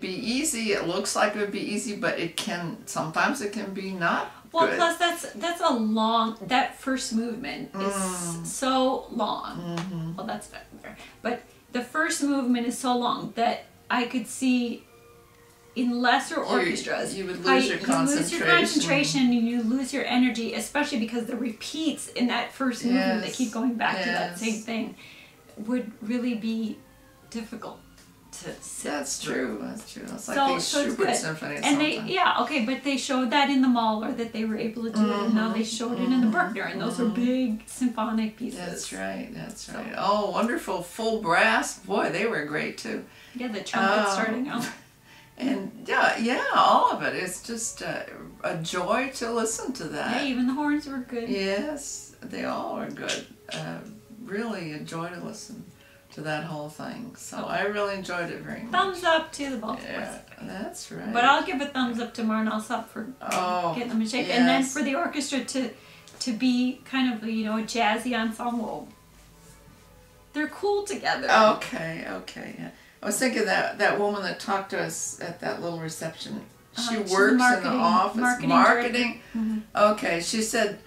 be easy. It looks like it would be easy, but sometimes it can be not well, good. plus that's a long, that first movement is so long. Well, that's fair. But the first movement is so long that I could see in lesser orchestras, you would lose your concentration. You lose your concentration and you lose your energy, especially because the repeats in that first movement that keep going back to that same thing would really be difficult to sit That's through. true. That's true. It's like these Schubert symphonies. And but they showed that in the Mahler that they were able to do it, and now they showed it in the Bruckner, and those are big symphonic pieces. That's right. That's right. Oh, wonderful full brass. Boy, they were great too. Yeah, the trumpet starting out. And yeah, all of it. It's just a joy to listen to that. Yeah, even the horns were good. Yes, they all are good. Really a joy to listen to that whole thing. So I really enjoyed it very much. Thumbs up to the Baltimore Yeah, Symphony. that's right. But I'll give a thumbs up to Marin Alsop for getting them in shape. Yes. And then for the orchestra to be kind of, you know, a jazzy ensemble. They're cool together. Okay, yeah. I was thinking that woman that talked to us at that little reception, she works in the office, marketing. Okay, she said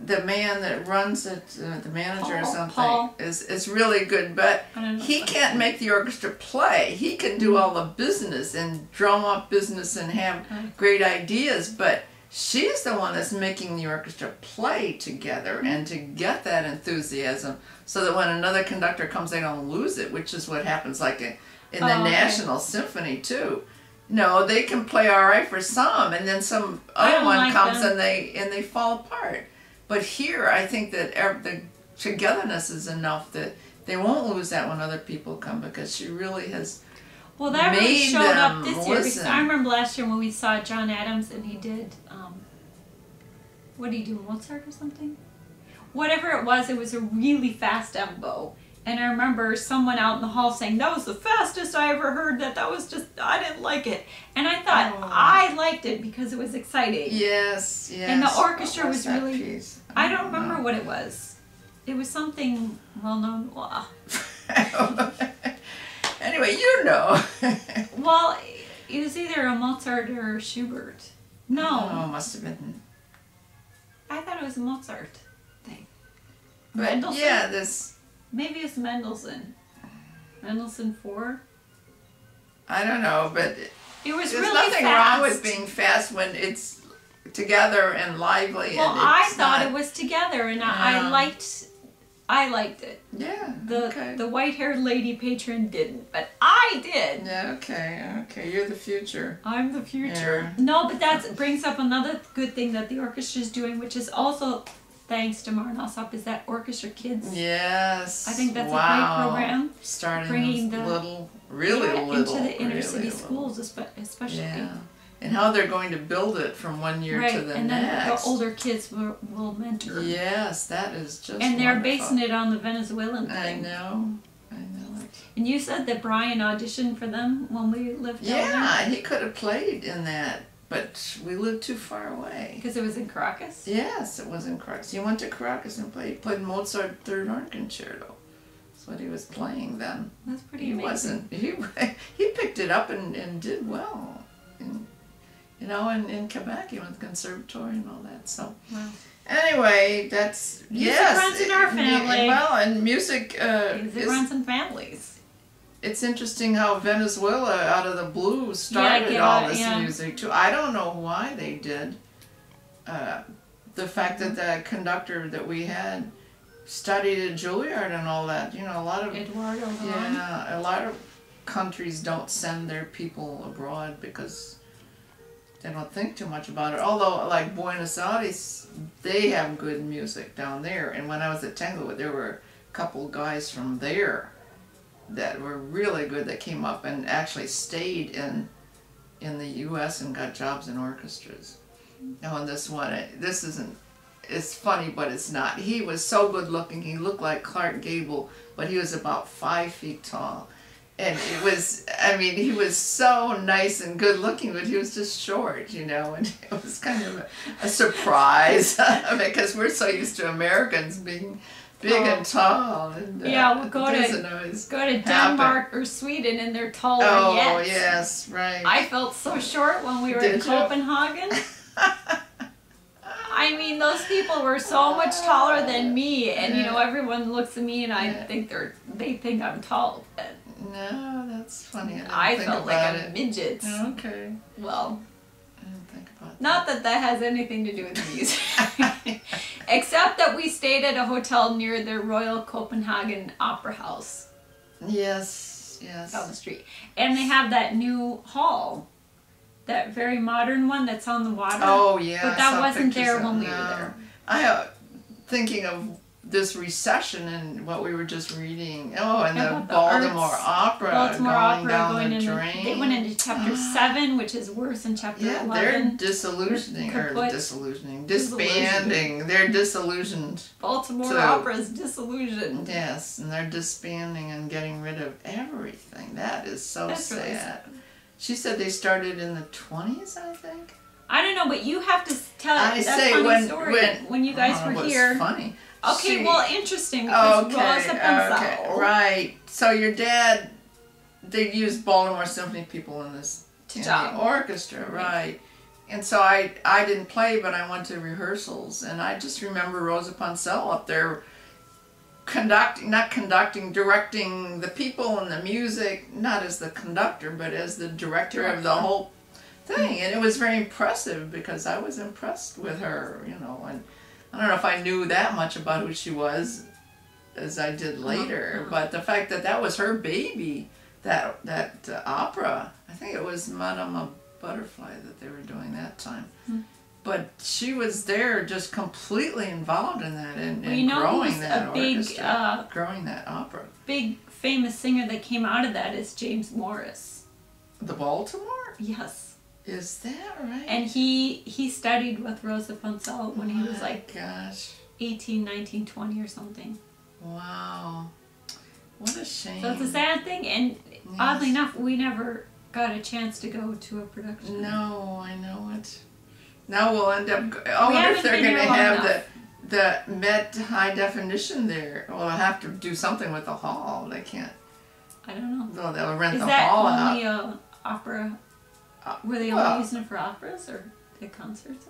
the man that runs it, the manager or something, Paul. is really good, but he can't make the orchestra play. He can do all the business and drum up business and have great ideas, but she's the one that's making the orchestra play together and to get that enthusiasm so that when another conductor comes they don't lose it, which is what happens like in the National Symphony too. No, they can play all right for some, and then some other one comes and they fall apart. But here I think that the togetherness is enough that they won't lose that when other people come, because she really has that really showed up this year. Listen. Because I remember last year when we saw John Adams and he did, what did he do, Mozart or something? Whatever it was a really fast tempo. And I remember someone out in the hall saying, that was the fastest I ever heard, that was just, I didn't like it. And I thought, I liked it because it was exciting. Yes. And the orchestra was really, I don't remember what it was. It was something well known. Anyway, you know. Well, it was either a Mozart or a Schubert. No. Oh, must have been. I thought it was a Mozart thing. But Mendelssohn? yeah, Maybe it's Mendelssohn. Mendelssohn 4? I don't know, but it was there's really nothing fast. wrong with being fast when it's together and lively. Well, and I thought it was together, and I liked it. Yeah. The white-haired lady patron didn't, but I did. Yeah. Okay. You're the future. I'm the future. Yeah. No, but that brings up another good thing that the orchestra is doing, which is also thanks to Marin Alsop, is that Orchestra Kids. Yes. I think that's a great program. Starting bringing the little, into the inner city schools, especially. Yeah. And how they're going to build it from one year to the and next. Then the older kids will mentor. Yes, that is just And they're wonderful. basing it on the Venezuelan thing. I know it. And you said that Brian auditioned for them when we lived down there? Yeah, he could have played in that, but we lived too far away. Because it was in Caracas? Yes, it was in Caracas. He went to Caracas and played Mozart Third Horn Concerto. That's what he was playing then. That's pretty amazing. He picked it up and did well. In Quebec, he went to the conservatory and all that. So, anyway, that's music runs in our family. Well, and music runs in families. It's interesting how Venezuela, out of the blue, started all this music too. I don't know why they did. The fact that the conductor that we had studied at Juilliard and all that, a lot of Eduardo. A lot of countries don't send their people abroad because they don't think too much about it. Although, like Buenos Aires, they have good music down there. And when I was at Tanglewood, there were a couple guys from there that were really good that came up and actually stayed in the U.S. and got jobs in orchestras. Now, in this one, it's funny, but it's not. He was so good looking. He looked like Clark Gable, but he was about 5 feet tall. And it was, he was so nice and good looking, but he was just short, and it was kind of a surprise because we're so used to Americans being big and tall. And, yeah, we'll go to Denmark or Sweden, and they're taller yet. Oh, yes, right. I felt so short when we were in Copenhagen. I mean, those people were so much taller than me, and you know, everyone looks at me, and I think they think I'm tall. No, that's funny. I felt like a midget. Okay. Well, I didn't think about that. Not that that has anything to do with music, except that we stayed at a hotel near the Royal Copenhagen Opera House. Yes, yes. Down the street, and they have that new hall. That very modern one that's on the water. Oh, yeah. But that wasn't there when we were there. I thinking of this recession and what we were just reading. Oh, and the Baltimore Opera going down the drain. They went into chapter 7, which is worse than chapter 11. They're disbanding. They're disillusioned. Baltimore Opera is disillusioned. Yes, and they're disbanding and getting rid of everything. That is so sad. Really sad. She said they started in the 20s, I think. I don't know, but you have to tell that funny story when you guys were here. Funny. Okay, well, interesting because Rosa Ponselle. Okay, right. So your dad, they used Baltimore Symphony people in this the orchestra, right? And so I didn't play, but I went to rehearsals, and I just remember Rosa Ponselle up there. Directing the people and the music, not as the conductor, but as the director of the whole thing. And it was very impressive because I was impressed with her, you know, and I don't know if I knew that much about who she was as I did later, but the fact that that was her baby, that opera, I think it was Madame Butterfly that they were doing that time. But she was there, just completely involved in that and growing that orchestra, growing that opera. Big famous singer that came out of that is James Morris. The Baltimore? Yes. Is that right? And he studied with Rosa Ponselle when he was like 18, 19, 20 or something. Wow. What a shame. So it's a sad thing, and oddly enough, we never got a chance to go to a production. No, I know it. Now we'll end up. I wonder if they're going to have the Met high definition there. Well, they'll have to do something with the hall. They can't. I don't know. Well, they'll rent the hall out. Is that only opera? Were they only using it for operas or the concerts?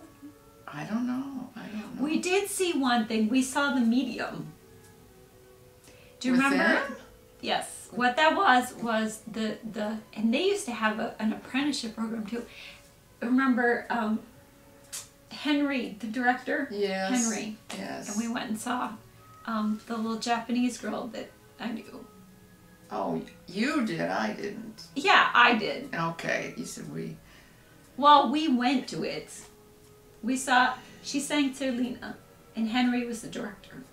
I don't know. We did see one thing. We saw The Medium. Do you remember? Them? Yes. What that was the and they used to have an apprenticeship program too. Remember? Henry, the director? Yes. Henry. Yes. And we went and saw the little Japanese girl that I knew. Oh, you did? I didn't. Yeah, I did. Okay. You said we. Well, we went to it. We saw, she sang Selena, and Henry was the director.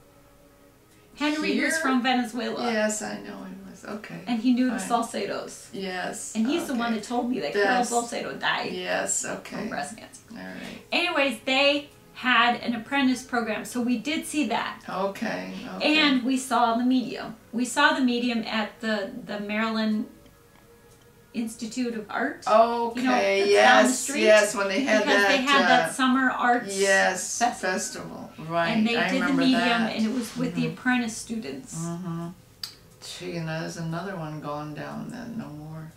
Henry was from Venezuela. Yes, I know he was. Okay. And he knew the Salcedos. Yes. And he's the one that told me that Carol Salcedo died. Yes, okay. From breast cancer. All right. Anyways, they had an apprentice program, so we did see that. Okay. And we saw The Medium. We saw The Medium at the Maryland Institute of Art. Okay, you know, yes, down the street, yes, when they had because they had that summer arts festival. Right. And they did The Medium, and it was with the apprentice students. Gee, and there's another one gone down then, no more.